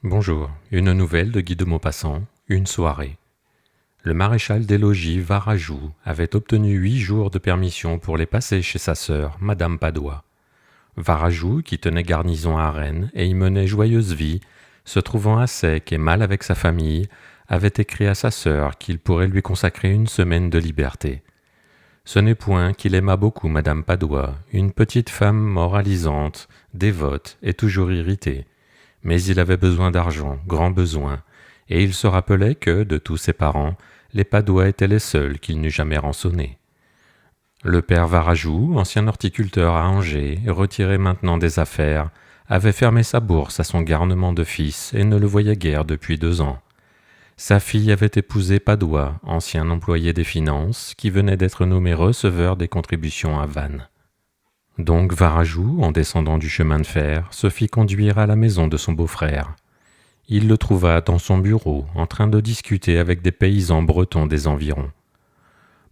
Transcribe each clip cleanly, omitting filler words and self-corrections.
Bonjour, une nouvelle de Guy de Maupassant, une soirée. Le maréchal des logis Varajou avait obtenu 8 jours de permission pour les passer chez sa sœur, Madame Padoie. Varajou, qui tenait garnison à Rennes et y menait joyeuse vie, se trouvant à sec et mal avec sa famille, avait écrit à sa sœur qu'il pourrait lui consacrer une semaine de liberté. Ce n'est point qu'il aimât beaucoup Madame Padoie, une petite femme moralisante, dévote et toujours irritée. Mais il avait besoin d'argent, grand besoin, et il se rappelait que, de tous ses parents, les Padoie étaient les seuls qu'il n'eût jamais rançonnés. Le père Varajou, ancien horticulteur à Angers, retiré maintenant des affaires, avait fermé sa bourse à son garnement de fils et ne le voyait guère depuis 2 ans. Sa fille avait épousé Padoie, ancien employé des finances, qui venait d'être nommé receveur des contributions à Vannes. Donc Varajou, en descendant du chemin de fer, se fit conduire à la maison de son beau-frère. Il le trouva dans son bureau, en train de discuter avec des paysans bretons des environs.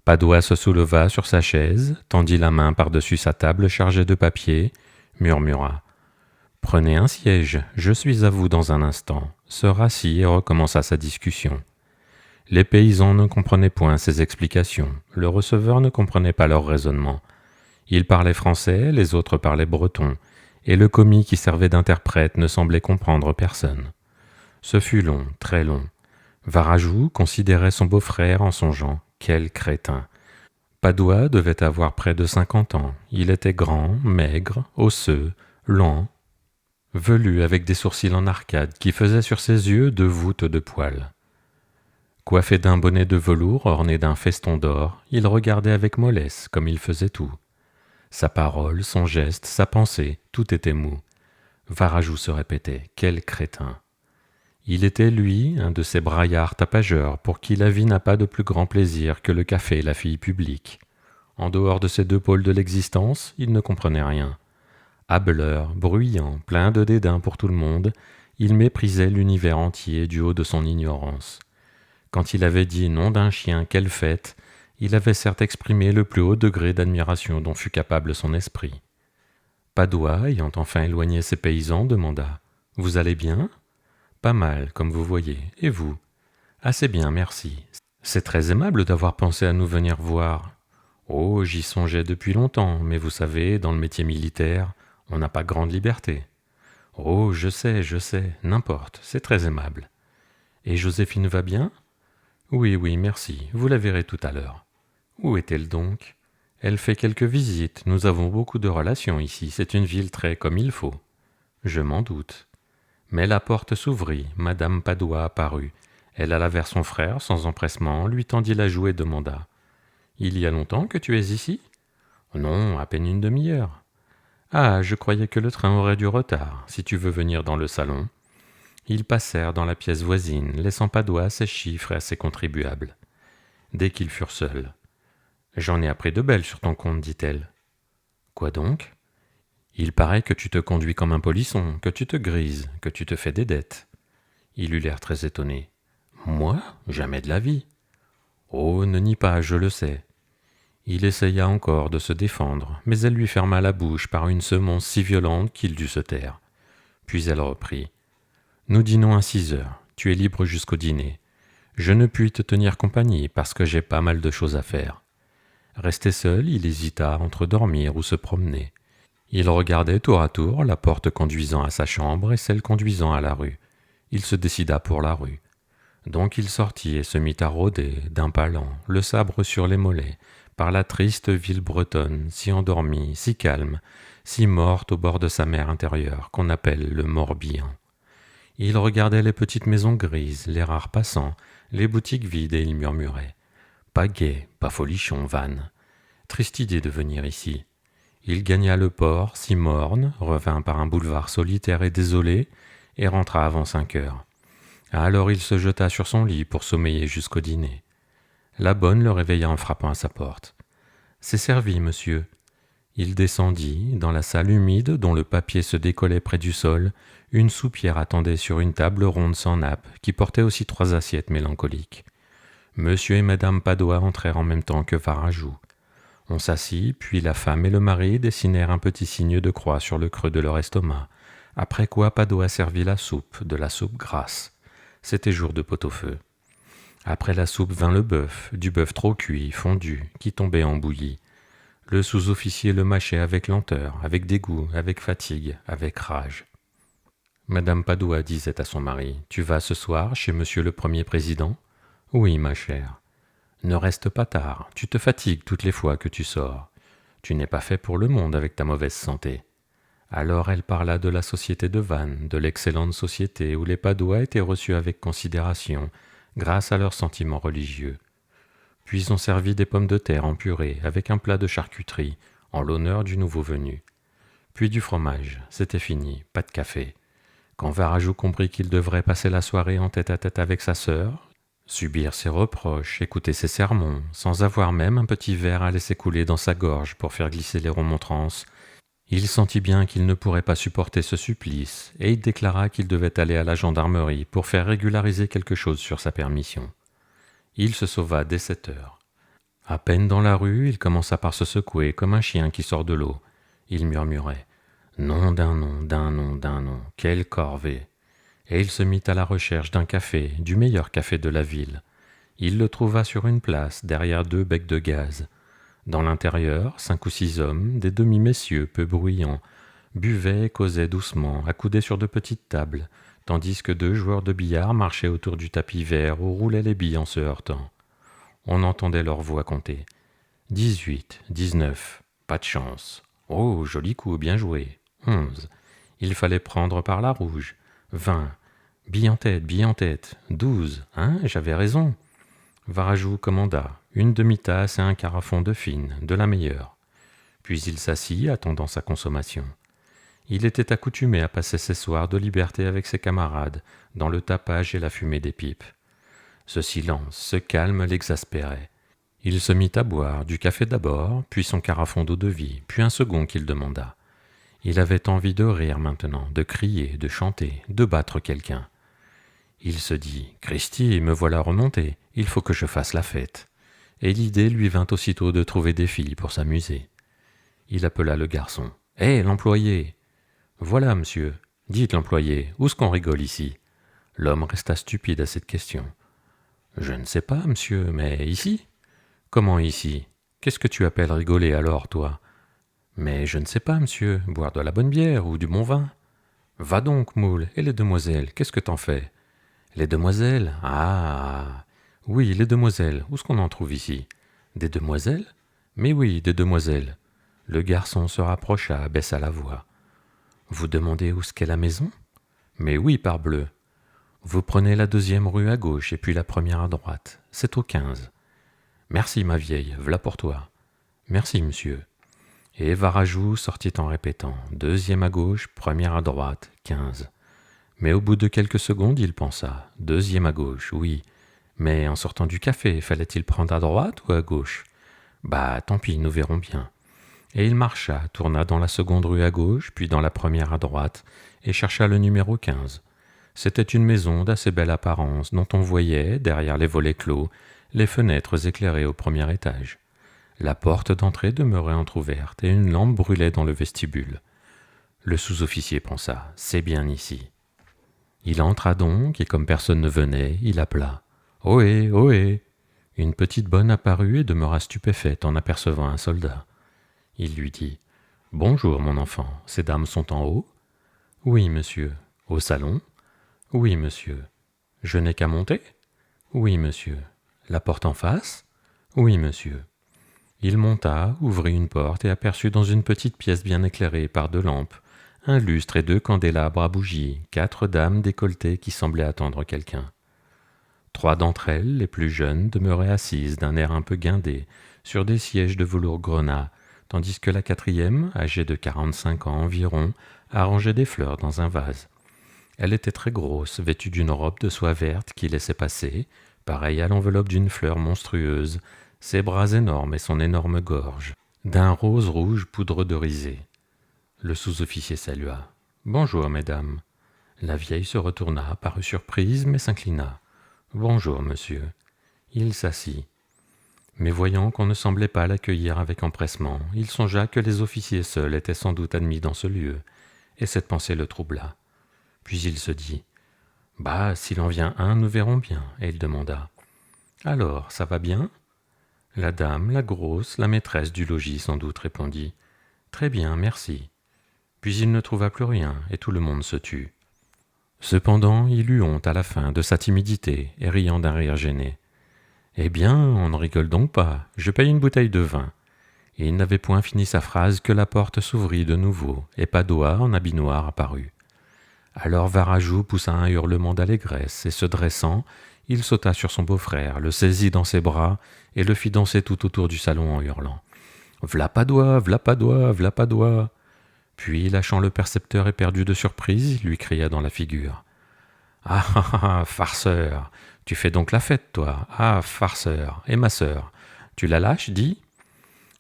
Padoie se souleva sur sa chaise, tendit la main par-dessus sa table chargée de papier, murmura « Prenez un siège, je suis à vous dans un instant », se rassit et recommença sa discussion. Les paysans ne comprenaient point ses explications, le receveur ne comprenait pas leur raisonnement. Ils parlaient français, les autres parlaient breton, et le commis qui servait d'interprète ne semblait comprendre personne. Ce fut long, très long. Varajou considérait son beau-frère en songeant « Quel crétin !» Padoie devait avoir près de 50 ans. Il était grand, maigre, osseux, lent, velu avec des sourcils en arcade qui faisaient sur ses yeux 2 voûtes de poils. Coiffé d'un bonnet de velours orné d'un feston d'or, il regardait avec mollesse comme il faisait tout. Sa parole, son geste, sa pensée, tout était mou. Varajou se répétait « Quel crétin !» Il était, lui, un de ces braillards tapageurs pour qui la vie n'a pas de plus grand plaisir que le café et la fille publique. En dehors de ces 2 pôles de l'existence, il ne comprenait rien. Hâbleur, bruyant, plein de dédain pour tout le monde, il méprisait l'univers entier du haut de son ignorance. Quand il avait dit « nom d'un chien, quelle fête !» il avait certes exprimé le plus haut degré d'admiration dont fut capable son esprit. Padoie, ayant enfin éloigné ses paysans, demanda « Vous allez bien ?»« Pas mal, comme vous voyez. Et vous ?»« Assez bien, merci. C'est très aimable d'avoir pensé à nous venir voir. »« Oh, j'y songeais depuis longtemps, mais vous savez, dans le métier militaire, on n'a pas grande liberté. »« Oh, je sais, n'importe, c'est très aimable. »« Et Joséphine va bien ?»« Oui, merci, vous la verrez tout à l'heure. » Où est-elle donc ? Elle fait quelques visites, nous avons beaucoup de relations ici, c'est une ville très comme il faut. Je m'en doute. Mais la porte s'ouvrit, Madame Padoie apparut. Elle alla vers son frère, sans empressement, lui tendit la joue et demanda « Il y a longtemps que tu es ici ?»« Non, à peine une demi-heure. »« Ah, je croyais que le train aurait du retard, si tu veux venir dans le salon. » Ils passèrent dans la pièce voisine, laissant Padoie à ses chiffres et à ses contribuables. Dès qu'ils furent seuls, « J'en ai appris de belles sur ton compte, dit-elle. »« Quoi donc ? » ?»« Il paraît que tu te conduis comme un polisson, que tu te grises, que tu te fais des dettes. » Il eut l'air très étonné. « Moi ? Jamais de la vie. »« Oh, ne nie pas, je le sais. » Il essaya encore de se défendre, mais elle lui ferma la bouche par une semonce si violente qu'il dut se taire. Puis elle reprit. « Nous dînons à 6 heures, tu es libre jusqu'au dîner. Je ne puis te tenir compagnie parce que j'ai pas mal de choses à faire. » Resté seul, il hésita entre dormir ou se promener. Il regardait tour à tour la porte conduisant à sa chambre et celle conduisant à la rue. Il se décida pour la rue. Donc il sortit et se mit à rôder, d'un pas lent, le sabre sur les mollets, par la triste ville bretonne, si endormie, si calme, si morte au bord de sa mer intérieure, qu'on appelle le Morbihan. Il regardait les petites maisons grises, les rares passants, les boutiques vides et il murmurait. Pas gai, pas folichon, Vannes. Triste idée de venir ici. Il gagna le port, si morne, revint par un boulevard solitaire et désolé, et rentra avant 5 heures. Alors il se jeta sur son lit pour sommeiller jusqu'au dîner. La bonne le réveilla en frappant à sa porte. « C'est servi, monsieur. » Il descendit, dans la salle humide dont le papier se décollait près du sol, une soupière attendait sur une table ronde sans nappe, qui portait aussi 3 assiettes mélancoliques. Monsieur et Madame Padoie entrèrent en même temps que Varajou. On s'assit, puis la femme et le mari dessinèrent un petit signe de croix sur le creux de leur estomac, Après quoi Padoa servit la soupe, de la soupe grasse. C'était jour de pot-au-feu. Après la soupe vint le bœuf, du bœuf trop cuit, fondu, qui tombait en bouillie. Le sous-officier le mâchait avec lenteur, avec dégoût, avec fatigue, avec rage. Madame Padoa disait à son mari, « Tu vas ce soir chez monsieur le Premier Président ?»« Oui, ma chère. »« Ne reste pas tard, tu te fatigues toutes les fois que tu sors. Tu n'es pas fait pour le monde avec ta mauvaise santé. » Alors elle parla de la société de Vannes, de l'excellente société où les Padoa étaient reçus avec considération, grâce à leurs sentiments religieux. Puis on servit des pommes de terre en purée, avec un plat de charcuterie, en l'honneur du nouveau venu. Puis du fromage, c'était fini, pas de café. Quand Varajou comprit qu'il devrait passer la soirée en tête-à-tête avec sa sœur, subir ses reproches, écouter ses sermons, sans avoir même un petit verre à laisser couler dans sa gorge pour faire glisser les remontrances, il sentit bien qu'il ne pourrait pas supporter ce supplice, et il déclara qu'il devait aller à la gendarmerie pour faire régulariser quelque chose sur sa permission. Il se sauva dès 7 heures. À peine dans la rue, il commença par se secouer comme un chien qui sort de l'eau. Il murmurait « Nom d'un nom, d'un nom, d'un nom, quelle corvée !» Et il se mit à la recherche d'un café, du meilleur café de la ville. Il le trouva sur une place, derrière 2 becs de gaz. Dans l'intérieur, 5 ou 6 hommes, des demi-messieurs peu bruyants, buvaient et causaient doucement, accoudés sur de petites tables, tandis que 2 joueurs de billard marchaient autour du tapis vert où roulaient les billes en se heurtant. On entendait leurs voix compter. 18, 19, pas de chance. Oh, joli coup, bien joué. 11. Il fallait prendre par la rouge. 20. Bille en tête. 12. Hein, j'avais raison. Varajou commanda une demi-tasse et un carafon de fine, de la meilleure. Puis il s'assit, attendant sa consommation. Il était accoutumé à passer ses soirs de liberté avec ses camarades, dans le tapage et la fumée des pipes. Ce silence, ce calme l'exaspérait. Il se mit à boire, du café d'abord, puis son carafon d'eau-de-vie, puis un second qu'il demanda. Il avait envie de rire maintenant, de crier, de chanter, de battre quelqu'un. Il se dit « Cristi, me voilà remonté, il faut que je fasse la fête. » Et l'idée lui vint aussitôt de trouver des filles pour s'amuser. Il appela le garçon. « Hé, l'employé !»« Voilà, monsieur. Dites, l'employé, où est-ce qu'on rigole ici ?» L'homme resta stupide à cette question. « Je ne sais pas, monsieur, mais ici ?»« Comment ici ? Qu'est-ce que tu appelles rigoler alors, toi ?»« Mais je ne sais pas, monsieur, boire de la bonne bière ou du bon vin. »« Va donc, moule, et les demoiselles, qu'est-ce que t'en fais ?»« Les demoiselles ? Ah ! Oui, les demoiselles, où est-ce qu'on en trouve ici ? » ?»« Des demoiselles ? Mais oui, des demoiselles. » Le garçon se rapprocha, baissa la voix. « Vous demandez où qu'est la maison ? Mais oui, parbleu. Vous prenez la 2e rue à gauche et puis la première à droite. C'est au 15. Merci, ma vieille, v'là pour toi. Merci, monsieur. » Et Varajou sortit en répétant 2e à gauche, première à droite, 15. Mais au bout de quelques secondes, il pensa 2e à gauche, oui. Mais en sortant du café, fallait-il prendre à droite ou à gauche ? Bah, tant pis, nous verrons bien. Et il marcha, tourna dans la 2e rue à gauche, puis dans la première à droite, et chercha le numéro 15. C'était une maison d'assez belle apparence, dont on voyait, derrière les volets clos, les fenêtres éclairées au 1er étage. La porte d'entrée demeurait entr'ouverte, et une lampe brûlait dans le vestibule. Le sous-officier pensa, c'est bien ici. Il entra donc, et comme personne ne venait, il appela. « Ohé, ohé !» Une petite bonne apparut et demeura stupéfaite en apercevant un soldat. Il lui dit « Bonjour, mon enfant, ces dames sont en haut ?»« Oui, monsieur. »« Au salon ?»« Oui, monsieur. »« Je n'ai qu'à monter ?»« Oui, monsieur. »« La porte en face ?»« Oui, monsieur. » Il monta, ouvrit une porte et aperçut dans une petite pièce bien éclairée par 2 lampes, un lustre et 2 candélabres à bougies, 4 dames décolletées qui semblaient attendre quelqu'un. 3 d'entre elles, les plus jeunes, demeuraient assises d'un air un peu guindé, sur des sièges de velours grenat, tandis que la 4e, âgée de 45 ans environ, arrangeait des fleurs dans un vase. Elle était très grosse, vêtue d'une robe de soie verte qui laissait passer, pareille à l'enveloppe d'une fleur monstrueuse, ses bras énormes et son énorme gorge, d'un rose rouge poudre de risée. Le sous-officier salua. « Bonjour, mesdames. » La vieille se retourna, parut surprise, mais s'inclina. « Bonjour, monsieur. » Il s'assit. Mais voyant qu'on ne semblait pas l'accueillir avec empressement, il songea que les officiers seuls étaient sans doute admis dans ce lieu, et cette pensée le troubla. Puis il se dit « Bah, s'il en vient un, nous verrons bien. » Et il demanda « Alors, ça va bien ?» La dame, la grosse, la maîtresse du logis sans doute, répondit « Très bien, merci. » Puis il ne trouva plus rien, et tout le monde se tut. Cependant, il eut honte à la fin de sa timidité, et riant d'un rire gêné. « Eh bien, on ne rigole donc pas, je paye une bouteille de vin. » Et il n'avait point fini sa phrase que la porte s'ouvrit de nouveau, et Padoie, en habit noir, apparut. Alors Varajou poussa un hurlement d'allégresse, et se dressant, il sauta sur son beau-frère, le saisit dans ses bras, et le fit danser tout autour du salon en hurlant « V'là Padoie, v'là Padoie, v'là Padoie !» Puis, lâchant le percepteur éperdu de surprise, il lui cria dans la figure « Ah ah ah, farceur, tu fais donc la fête, toi. Ah, farceur, et ma sœur, tu la lâches, dis ?»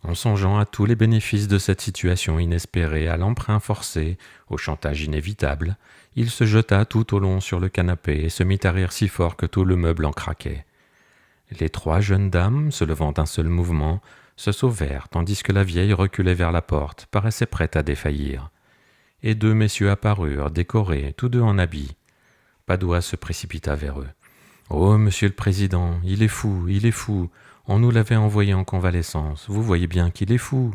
En songeant à tous les bénéfices de cette situation inespérée, à l'emprunt forcé, au chantage inévitable, il se jeta tout au long sur le canapé et se mit à rire si fort que tout le meuble en craquait. Les trois jeunes dames, se levant d'un seul mouvement, se sauvèrent, tandis que la vieille reculait vers la porte, paraissait prête à défaillir. Et deux messieurs apparurent, décorés, tous deux en habit. Padoie se précipita vers eux. « Oh, monsieur le président, il est fou, il est fou. On nous l'avait envoyé en convalescence. Vous voyez bien qu'il est fou. »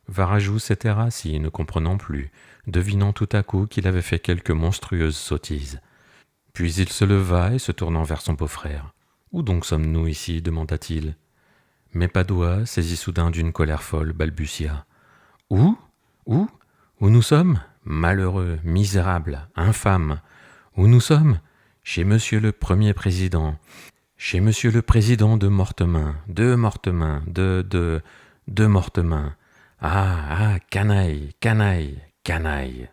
Varajou s'était rassis, ne comprenant plus, devinant tout à coup qu'il avait fait quelque monstrueuse sottise. Puis il se leva et se tournant vers son beau-frère. « Où donc sommes-nous ici ?» demanda-t-il. Mais Padoie, saisi soudain d'une colère folle, balbutia. « Où ? Où ? Où nous sommes ? Malheureux, misérable, infâme. Où nous sommes ? Chez monsieur le Premier Président. Chez monsieur le Président de Mortemin, de Mortemin. Ah, ah, canaille, canaille, canaille. »